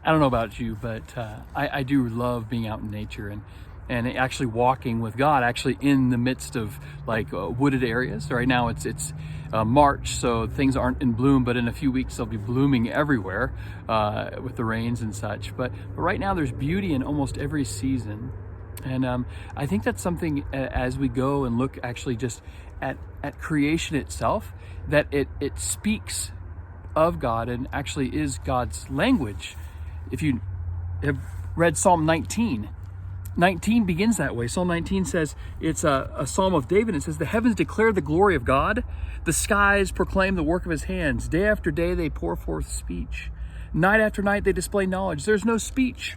I don't know about you, but I do love being out in nature and actually walking with God, actually in the midst of like wooded areas. Right now it's March, so things aren't in bloom, but in a few weeks they'll be blooming everywhere with the rains and such. But right now there's beauty in almost every season. And I think that's something as we go and look actually just at creation itself, that it speaks of God and actually is God's language. If you have read Psalm 19 begins that way. Psalm 19 says, it's a psalm of David. It says, the heavens declare the glory of God. The skies proclaim the work of his hands. Day after day they pour forth speech. Night after night they display knowledge. There's no speech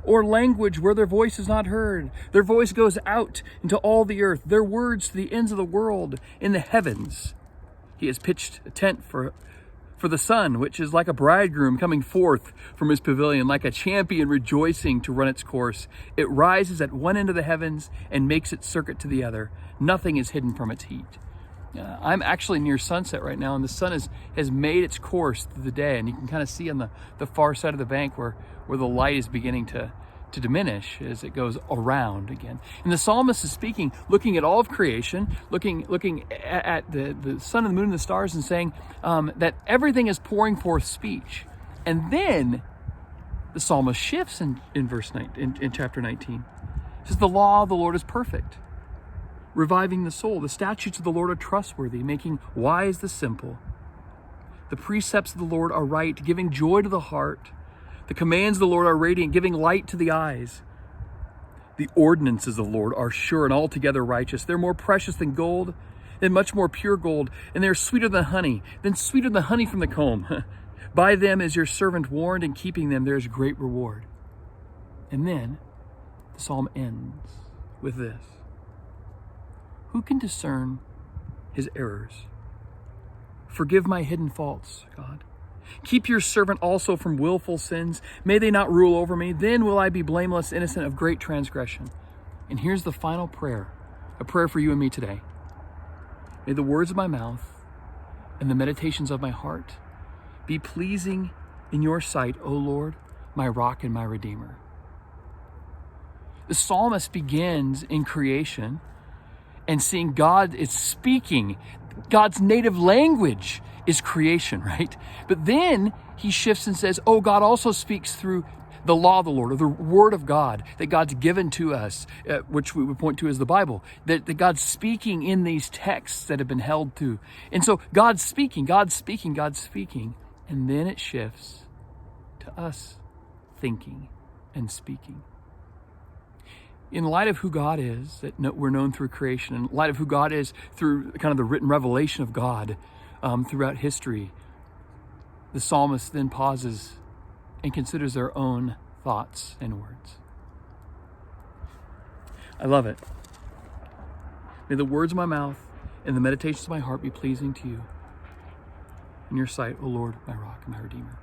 or language where their voice is not heard. Their voice goes out into all the earth, their words to the ends of the world. In the heavens he has pitched a tent for the sun, which is like a bridegroom coming forth from his pavilion, like a champion rejoicing to run its course. It rises at one end of the heavens and makes its circuit to the other. Nothing is hidden from its heat. I'm actually near sunset right now, and the sun has made its course through the day, and you can kind of see on the far side of the bank where the light is beginning to diminish as it goes around again. And the psalmist is speaking, looking at all of creation, looking at the sun and the moon and the stars, and saying that everything is pouring forth speech. And then the psalmist shifts in verse 9, in chapter 19. It says, the law of the Lord is perfect, reviving the soul. The statutes of the Lord are trustworthy, making wise the simple. The precepts of the Lord are right, giving joy to the heart. The commands of the Lord are radiant, giving light to the eyes. The ordinances of the Lord are sure and altogether righteous. They're more precious than gold, and much more pure gold, and they're sweeter than honey from the comb. By them is your servant warned, and keeping them there is great reward. And then the psalm ends with this. Who can discern his errors? Forgive my hidden faults, God. Keep your servant also from willful sins. May they not rule over me. Then will I be blameless, innocent of great transgression. And here's the final prayer, a prayer for you and me today. May the words of my mouth and the meditations of my heart be pleasing in your sight, O Lord, my rock and my redeemer. The psalmist begins in creation and seeing God is speaking. God's native language is creation, right? But then he shifts and says, oh, God also speaks through the law of the Lord, or the word of God that God's given to us, which we would point to as the Bible, that God's speaking in these texts that have been held to. And so God's speaking. And then it shifts to us thinking and speaking. In light of who God is, that we're known through creation, in light of who God is through kind of the written revelation of God throughout history, the psalmist then pauses and considers their own thoughts and words. I love it. May the words of my mouth and the meditations of my heart be pleasing to you in your sight, O Lord, my rock and my redeemer.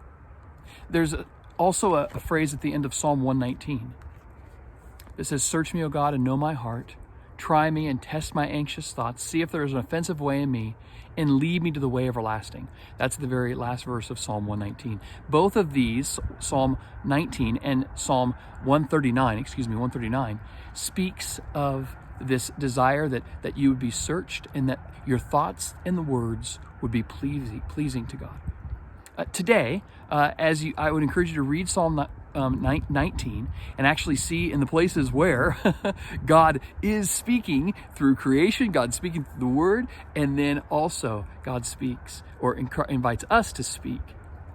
There's also a phrase at the end of Psalm 119. It says, search me, O God, and know my heart. Try me and test my anxious thoughts. See if there is an offensive way in me, and lead me to the way everlasting. That's the very last verse of Psalm 119. Both of these, Psalm 19 and Psalm 139, speaks of this desire that you would be searched and that your thoughts and the words would be pleasing to God. Today, I would encourage you to read Psalm 19 and actually see in the places where God is speaking through creation, God speaking through the word, and then also God speaks or invites us to speak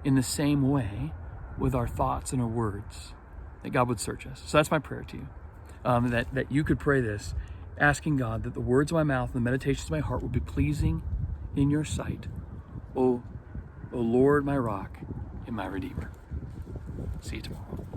in the same way with our thoughts and our words, that God would search us. So that's my prayer to you, that you could pray this, asking God that the words of my mouth and the meditations of my heart would be pleasing in your sight, O Lord, my rock and my redeemer. See you tomorrow.